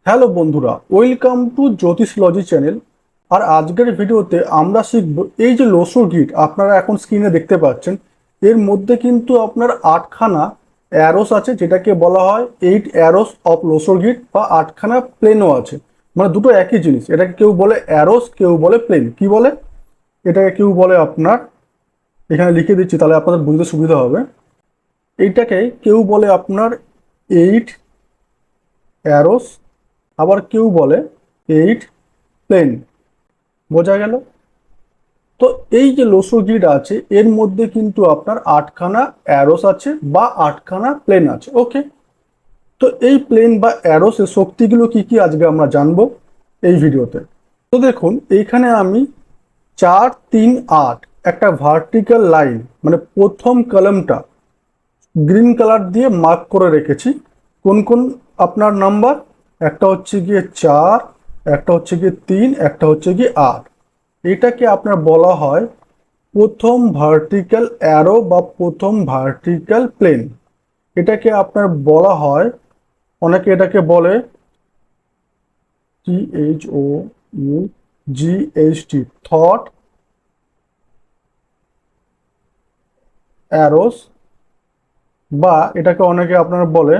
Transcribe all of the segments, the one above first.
Hello বন্ধুরা, welcome to জ্যোতিষলজি channel. আর আজকের ভিডিওতে আমরা শিখব এই যে লসো গিট আপনারা এখন স্ক্রিনে দেখতে পাচ্ছেন, এর মধ্যে কিন্তু আপনার আটখানা অ্যারোস আছে, যেটাকে বলা হয় 8 অ্যারোস অফ লসো গিট, বা আটখানা প্লেনও আছে। মানে দুটো একই জিনিস, এটাকে কেউ বলে অ্যারোস, কেউ বলে প্লেন। কি বলে এটাকে? কেউ বলে আপনার, এখানে লিখে দিচ্ছি তাহলে আপনাদের বুঝতে সুবিধা হবে। এইটাকে কেউ বলে আপনার 8 অ্যারোস, আবার কেউ বলে 8 প্লেন। বোঝা গেল? তো এই যে লসো গ্রিড আছে, এর মধ্যে কিন্তু আপনার আটখানা অ্যারোস আছে বা আটখানা প্লেন আছে। ওকে, তো এই প্লেন বা অ্যারোসের শক্তিগুলো কি কি আজকে আমরা জানবো এই ভিডিওতে। তো দেখুন, এইখানে আমি 4 3 8 একটা ভার্টিক্যাল লাইন, মানে প্রথম কলামটা গ্রিন কালার দিয়ে মার্ক করে রেখেছি। কোন কোন আপনার নাম্বার? একটা হচ্ছে গিয়ে 4, একটা হচ্ছে গিয়ে 3, একটা হচ্ছে গিয়ে 8। এটাকে আপনার বলা হয় প্রথম ভার্টিক্যাল অ্যারো বা প্রথম ভার্টিক্যাল প্লেন। এটাকে আপনার বলা হয়, অনেকে এটাকে বলে THOUGHT, থট অ্যারোস, বা এটাকে অনেকে আপনার বলে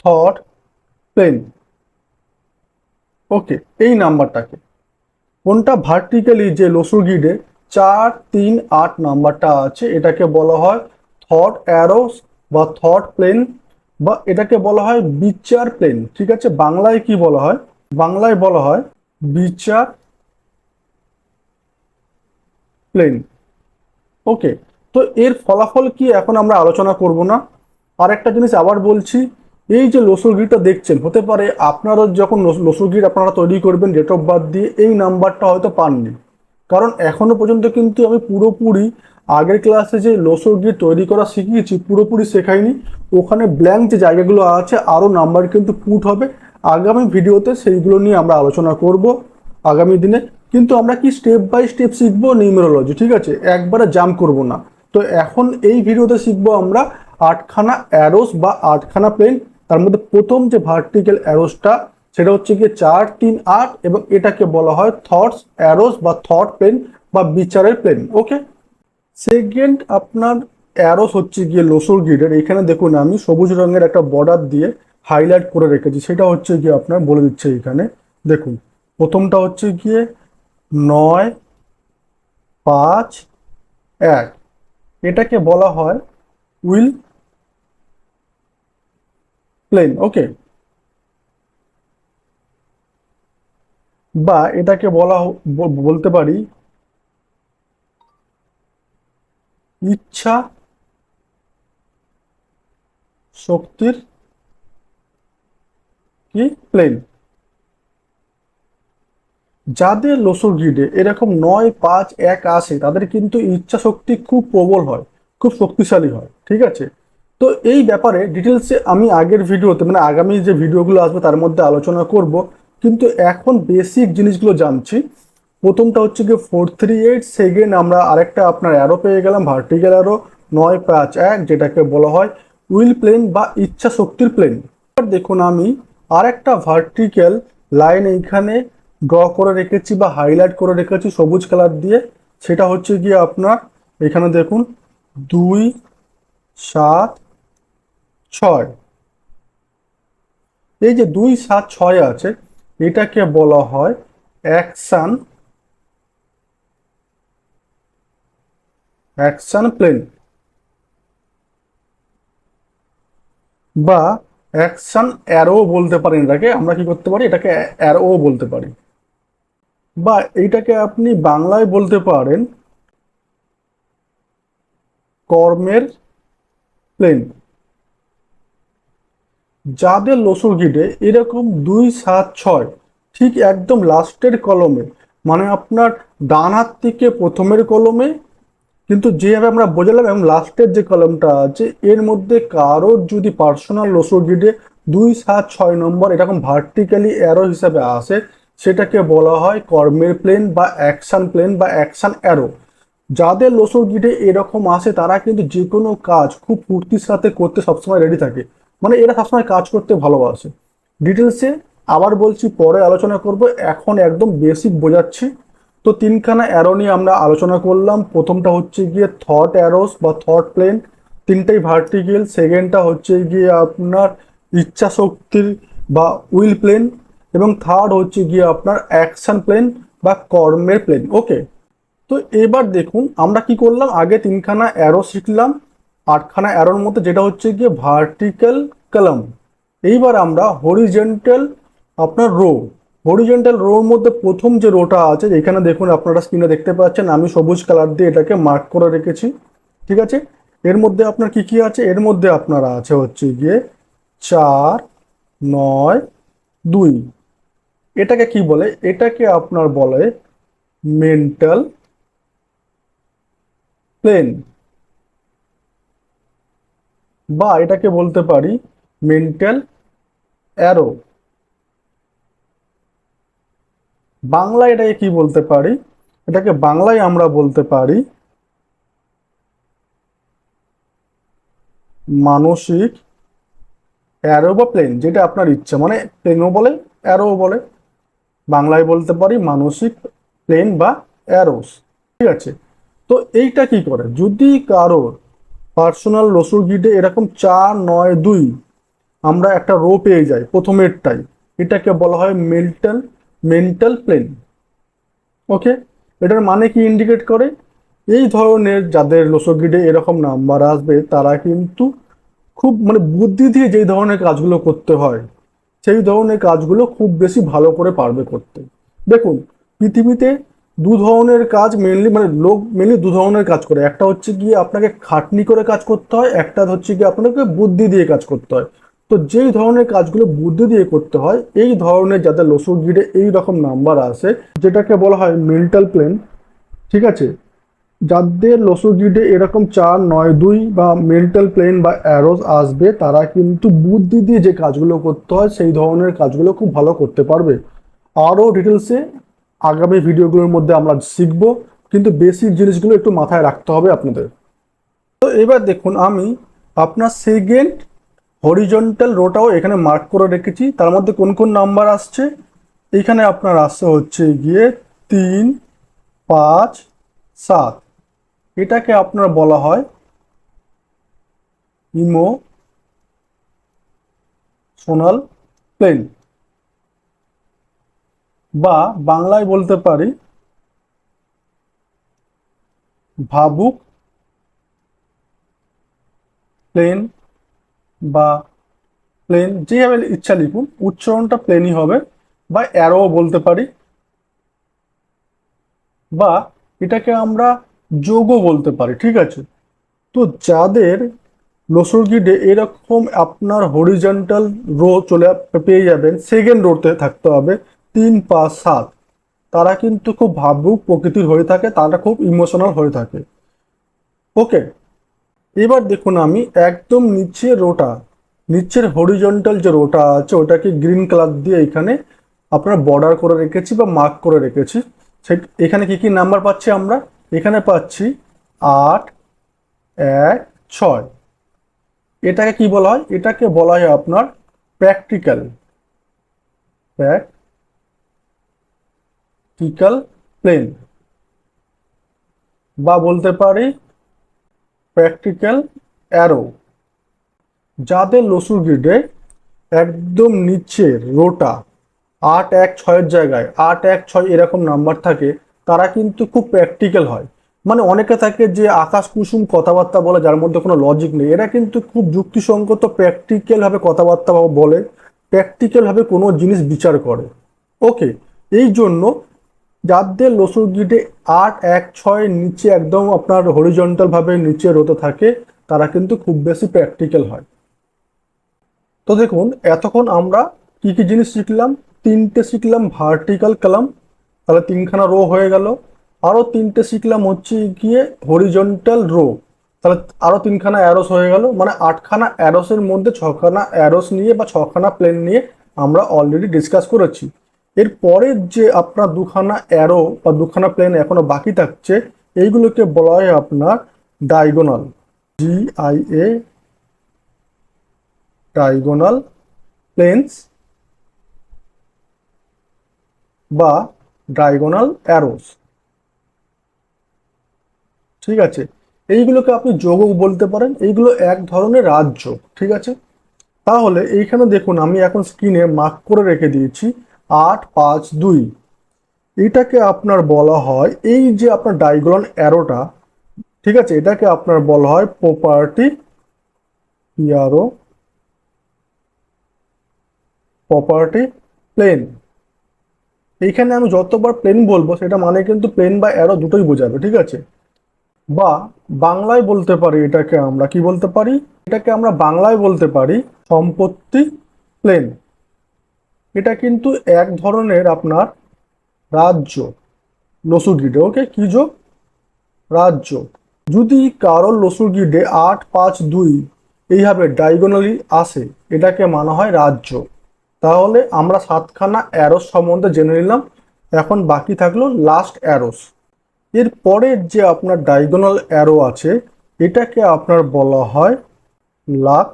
থট প্লেন। ওকে, এই নাম্বারটাকে কোনটা ভার্টিক্যালি যে লসো গ্রিডে 4 3 8 নাম্বারটা আছে, এটাকে বলা হয় থট অ্যারোস বা থট প্লেন, বা এটাকে বলা হয় বিচার প্লেন। ঠিক আছে, বাংলায় কি বলা হয়? বাংলায় বলা হয় বিচার প্লেন। ওকে, তো এর ফলাফল কি এখন আমরা আলোচনা করব না। আর একটা জিনিস আবার বলছি, এই যে লসো গ্রিডটা দেখছেন, হতে পারে আপনারা যখন লসো গ্রিড আপনারা তৈরি করবেন ডেট অফ বার্থ দিয়ে, এই নাম্বারটা হয়তো পাননি। কারণ এখনো পর্যন্ত কিন্তু আমি পুরোপুরি আগের ক্লাসে যে লসো গ্রিড তৈরি করা শিখিয়েছি পুরোপুরি শেখাইনি। ওখানে ব্ল্যাঙ্ক যে জায়গাগুলো আছে আরও নাম্বার কিন্তু পুট হবে। আগামী ভিডিওতে সেইগুলো নিয়ে আমরা আলোচনা করব আগামী দিনে। কিন্তু আমরা কি স্টেপ বাই স্টেপ শিখবো নিউমেরোলজি, ঠিক আছে, একবারে জাম্প করব না। তো এখন এই ভিডিওতে শিখবো আমরা আটখানা অ্যারোস বা আটখানা প্লেন। তার মধ্যে প্রথম যে ভার্টিক্যাল অ্যারোসটা, সেটা হচ্ছে গিয়ে 4 3 8, এবং এটাকে বলা হয় থটস অ্যারোস বা থট প্লেন বা বিচারের প্লেন। ওকে, সেকেন্ড আপনার অ্যারোস হচ্ছে গিয়ে লসো গ্রিডের। এখানে দেখুন আমি সবুজ রঙের একটা বর্ডার দিয়ে হাইলাইট করে রেখেছি, সেটা হচ্ছে গিয়ে আপনার বলে দিচ্ছে এখানে। দেখুন, প্রথমটা হচ্ছে গিয়ে 9 5 1, এটাকে বলা হয় উইল প্লেন। ওকে, বা এটাকে বলতে পারি ইচ্ছা শক্তির কি প্লেন। যাদের লসো গ্রিডে এরকম 9 5 1 আসে, তাদের কিন্তু ইচ্ছা শক্তি খুব প্রবল হয়, খুব শক্তিশালী হয়। ঠিক আছে, তো এই ব্যাপারে ডিটেলসে আমি আগের ভিডিওতে, মানে আগামী যে ভিডিওগুলো আসবে তার মধ্যে আলোচনা করব। কিন্তু এখন বেসিক জিনিসগুলো জানছি। প্রথমটা হচ্ছে গিয়ে 4 3 8, সেকেন্ড আমরা আরেকটা আপনার অ্যারো পেয়ে গেলাম, ভার্টিক্যাল অ্যারো 9 5 1, যেটাকে বলা হয় উইল প্লেন বা ইচ্ছা শক্তির প্লেন। এবার দেখুন, আমি আরেকটা ভার্টিক্যাল লাইন এইখানে ড্র করে রেখেছি বা হাইলাইট করে রেখেছি সবুজ কালার দিয়ে। সেটা হচ্ছে গিয়ে আপনার, এখানে দেখুন 2 7 6। এই যে 2 7 6 আছে, এটাকে বলা হয় অ্যাকশন অ্যাকশন প্লেন, বা অ্যাকশন অ্যারো বলতে পারেন। এটাকে আমরা কি করতে পারি, এটাকে অ্যারো বলতে পারি, বা এইটাকে আপনি বাংলায় বলতে পারেন কর্মের প্লেন। যাদের লসো গ্রিডে এরকম 2 7 6 ঠিক একদম লাস্টের কলমে, মানে আপনার ডান হাত থেকে প্রথমের কলমে, কিন্তু যেভাবে আমরা বোঝালাম, এবং লাস্টের যে কলমটা আছে এর মধ্যে কারোর যদি পার্সোনাল লসো গ্রিডে 2 7 6 নম্বর এরকম ভার্টিক্যালি অ্যারো হিসাবে আসে, সেটাকে বলা হয় কর্মের প্লেন বা অ্যাকশন প্লেন বা অ্যাকশন অ্যারো। যাদের লোসর গিটে এরকম আসে তারা কিন্তু যে কোনো কাজ খুব ফুর্তির সাথে করতে সবসময় রেডি থাকে, মানে এরা সবসময় কাজ করতে ভালোবাসে। ডিটেলসে আবার বলছি, পরে আলোচনা করব, এখন একদম বেসিক বোঝাচ্ছি। তো তিনখানা অ্যারো নিয়ে আমরা আলোচনা করলাম। প্রথমটা হচ্ছে গিয়ে থট অ্যারোস বা থট প্লেন, তিনটাই ভার্টিক্যাল। সেকেন্ডটা হচ্ছে গিয়ে আপনার ইচ্ছা শক্তির বা উইল প্লেন, এবং থার্ড হচ্ছে গিয়ে আপনার অ্যাকশন প্লেন বা কর্মের প্লেন। ওকে, তো এবার দেখুন আমরা কি করলাম, আগে তিনখানা অ্যারো শিখলাম, আটখানা অ্যারোর মধ্যে যেটা হচ্ছে গিয়ে ভার্টিক্যাল কলাম। এইবার আমরা হরিজেন্টাল আপনার রো, হরিজেন্টাল রোর মধ্যে প্রথম যে রোটা আছে, এখানে দেখুন আপনারা স্ক্রিনে দেখতে পাচ্ছেন, আমি সবুজ কালার দিয়ে এটাকে মার্ক করে রেখেছি। ঠিক আছে, এর মধ্যে আপনার কি কি আছে, এর মধ্যে আপনারা আছে হচ্ছে গিয়ে 4 9 2। এটাকে কি বলে, এটাকে আপনার বলে মেন্টাল প্লেন, বা এটাকে বলতে পারি মেন্টাল অ্যারো। বাংলায় এটাকে কি বলতে পারি, এটাকে বাংলায় আমরা বলতে পারি মানসিক অ্যারো বা প্লেন, যেটা আপনার ইচ্ছা, মানে প্লেনও বলে অ্যারো বলে। বাংলায় বলতে পারি মানসিক প্লেন বা অ্যারোস। ঠিক আছে, তো এইটা কি করে, যদি কারোর পার্সোনাল রসুর গিটে এরকম 4 9 2 আমরা একটা রো পেয়ে যাই প্রথমেরটাই, এটাকে বলা হয় মেন্টাল মেন্টাল প্লেন। ওকে, এটার মানে কি ইন্ডিকেট করে, এই ধরনের যাদের লোসোগিডে এরকম নাম্বার আসবে তারা কিন্তু খুব মানে বুদ্ধি দিয়ে যেই ধরনের কাজগুলো করতে হয় সেই ধরনের কাজগুলো খুব বেশি ভালো করে পারবে করতে। দেখুন, পৃথিবীতে দু ধরনের কাজ মেনলি, মানে লোক মেনলি দু ধরনের কাজ করে, একটা হচ্ছে গিয়ে আপনাকে খাটনি করে কাজ করতে হয়, একটা হচ্ছে গিয়ে আপনাকে বুদ্ধি দিয়ে কাজ করতে হয়। তো যেই ধরনের কাজগুলো বুদ্ধি দিয়ে করতে হয়, এই ধরনের যাদের লসুর গিরে এই রকম নাম্বার আসে, যেটাকে বলা হয় মেন্টাল প্লেন। ঠিক আছে, যাদের লসুর গিডে এরকম 4 9 2 বা মেন্টাল প্লেন বা অ্যারোস আসবে, তারা কিন্তু বুদ্ধি দিয়ে যে কাজগুলো করতে হয় সেই ধরনের কাজগুলো খুব ভালো করতে পারবে। আরও ডিটেলসে আগামী ভিডিওগুলোর মধ্যে আমরা শিখবো, কিন্তু বেসিক জিনিসগুলো একটু মাথায় রাখতে হবে আপনাদের। তো এবার দেখুন, আমি আপনার সেকেন্ড হরিজন্টাল রোটাও এখানে মার্ক করে রেখেছি। তার মধ্যে কোন কোন নাম্বার আসছে, এখানে আপনার আসছে হচ্ছে গিয়ে 3 5 7। এটাকে আপনার বলা হয় ইমোশনাল প্লেন, বা বাংলায় বলতে পারি ভাবুক প্লেন, বা প্লেন, যেভাবে ইচ্ছা লিখুন, উচ্চারণটা প্লেনই হবে, বা অ্যারো বলতে পারি, বা এটাকে আমরা যোগও বলতে পারি। ঠিক আছে, তো যাদের লসরগিডে এরকম আপনার হরিজন্টাল রো চলে পেয়ে যাবেন, সেকেন্ড রোতে থাকতে হবে 3 5 7, তারা কিন্তু খুব ভাবুক প্রকৃতির হয়ে থাকে, তারা খুব ইমোশনাল হয়ে থাকে। ওকে, এবার দেখুন আমি একদম নিচের রোটা, নিচের হরিজন্টাল যে রোটা আছে ওটাকে গ্রিন কালার দিয়ে এখানে আপনার বর্ডার করে রেখেছি বা মার্ক করে রেখেছি। সে এখানে কি কি নাম্বার পাচ্ছি আমরা, এখানে পাচ্ছি 8 1 6। এটাকে কি বলা হয়, এটাকে বলা হয় আপনার প্র্যাকটিক্যাল প্র্যাকটিক্যাল প্লেন, বা বলতে পারি প্র্যাকটিক্যাল অ্যারো। যাদের লসুর গ্রিডে একদম নিচের রোটা 8 1 6 জায়গায় 8 1 6 এরকম নাম্বার থাকে, তারা কিন্তু খুব প্র্যাকটিক্যাল হয়। মানে অনেকে থাকে যে আকাশ কুসুম কথাবার্তা বলে যার মধ্যে কোনো লজিক নেই, এরা কিন্তু খুব যুক্তিসঙ্গত প্র্যাকটিক্যাল ভাবে কথাবার্তা বলে, প্র্যাকটিক্যাল ভাবে কোনো জিনিস বিচার করে। ওকে, এই জন্য যাদের লসুর গিটে 8 1 6 নিচে একদম আপনার হরিজন্টাল ভাবে নিচে রোতে থাকে, তারা কিন্তু খুব বেশি প্র্যাকটিক্যাল হয়। তো দেখুন, এতক্ষণ আমরা কি কি জিনিস শিখলাম, তিনটে শিখলাম ভার্টিক্যাল কলাম, তাহলে তিনখানা রো হয়ে গেল। আরো তিনটে শিখলাম হচ্ছে গিয়ে হরিজন্টাল রো, তাহলে আরো তিনখানা অ্যারোস হয়ে গেল, মানে 8খানা অ্যারোসের মধ্যে 6খানা অ্যারোস নিয়ে বা 6খানা প্লেন নিয়ে আমরা অলরেডি ডিসকাস করেছি। এর পরের যে আপনার দুখানা অ্যারো বা দুখানা প্লেন এখনো বাকি থাকছে, এইগুলোকে বলা হয় আপনার ডায়াগোনাল, GIA, ডায়াগোনাল প্লেনস বা ডায়াগোনাল অ্যারোস। ঠিক আছে, এইগুলোকে আপনি যোগও বলতে পারেন, এইগুলো এক ধরনের রাজযোগ। ঠিক আছে, তাহলে এইখানে দেখুন আমি এখন স্ক্রিনে মার্ক করে রেখে দিয়েছি 8, 5, 2। এটাকে আপনার বলা হয়, এই যে আপনার ডায়াগোনাল অ্যারোটা, ঠিক আছে, এটাকে আপনার বলা হয় প্রপার্টি, PRO, প্রপার্টি প্লেন। এইখানে আমি যতবার প্লেন বলবো সেটা মানে কিন্তু প্লেন বা অ্যারো দুটোই বোঝাবে। ঠিক আছে, বা বাংলায় বলতে পারি এটাকে, আমরা কি বলতে পারি, এটাকে আমরা বাংলায় বলতে পারি সম্পত্তি প্লেন। এটা কিন্তু এক ধরনের আপনার রাজ্য, লসু গ্রিডে। ওকে, কি যোগ? রাজ্য। যদি কারো লসু গ্রিডে 8, 5, 2 এইভাবে ডায়াগোনালি আসে, এটাকে মানা হয় রাজ্য। তাহলে আমরা 7খানা অ্যারোস সম্বন্ধে জেনে নিলাম। এখন বাকি থাকলো লাস্ট অ্যারোস। এর পরের যে আপনার ডায়াগোনাল অ্যারো আছে, এটাকে আপনার বলা হয় লাক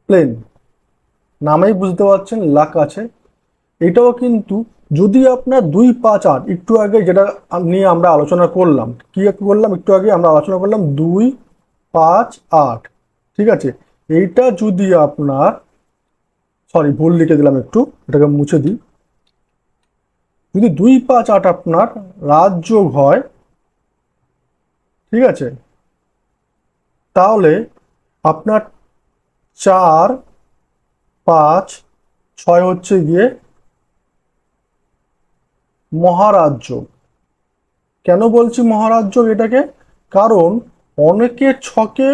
প্লেন। নামেই বুঝতে পারছেন লাক আছে। এটাও কিন্তু যদি আপনার 2, 5, 8, একটু আগে যেটা নিয়ে আমরা আলোচনা করলাম, কি করলাম একটু আগে আমরা আলোচনা করলাম 2, 5, 8। ঠিক আছে, এইটা যদি আপনার, সরি ভুল লিখে দিলাম, একটু এটাকে মুছে দিই। যদি 2, 5, 8 আপনার রাজযোগ হয়, ঠিক আছে, তাহলে আপনার 4, 5, 6 হচ্ছে গিয়ে মহারাজ্য। কেন বলছি মহারাজ্য এটাকে? কারণ অনেকের ছকে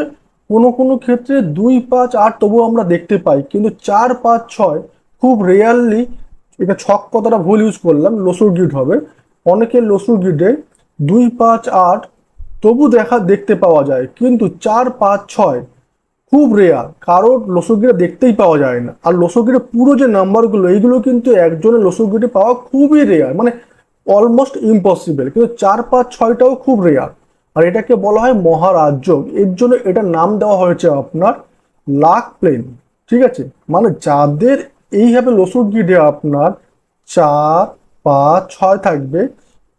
কোনো কোনো ক্ষেত্রে 2, 5, 8 তবুও আমরা দেখতে পাই, কিন্তু 4, 5, 6 খুব রেয়ারলি। এটা ছক কথাটা ভুল ইউজ করলাম, লসুর গিট হবে। অনেকের লসুর গিটে 2, 5, 8 তবু দেখতে পাওয়া যায়, কিন্তু 4, 5, 6 খুব রেয়ার, কারোর লসগিটা দেখতেই পাওয়া যায় না। আর লসগিটা পুরো যে নাম্বারগুলো, এইগুলো কিন্তু একজনের লসগিটে পাওয়া খুবই রেয়ার, মানে অলমোস্ট ইম্পসিবল। কিন্তু 4, 5, 6টাও খুব রেয়ার, আর এটাকে বলা হয় মহারাজ্য। এর জন্য এটার নাম দেওয়া হয়েছে আপনার লাক প্লেন। ঠিক আছে, মানে যাদের এইভাবে লসগিটে আপনার 4, 5, 6 থাকবে,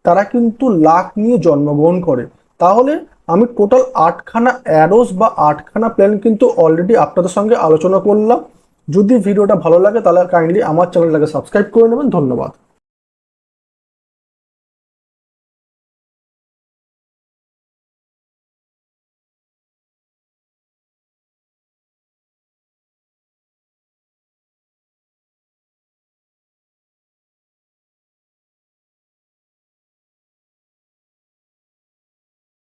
তারা কিন্তু লাক নিয়ে জন্মগ্রহণ করে। তাহলে আমি টোটাল 8খানা অ্যারোস বা 8খানা প্ল্যান কিন্তু অলরেডি আপনাদের সঙ্গে আলোচনা করলাম। যদি ভিডিওটা ভালো লাগে তাহলে কাইন্ডলি আমার চ্যানেলটাকে সাবস্ক্রাইব করে নেবেন। ধন্যবাদ।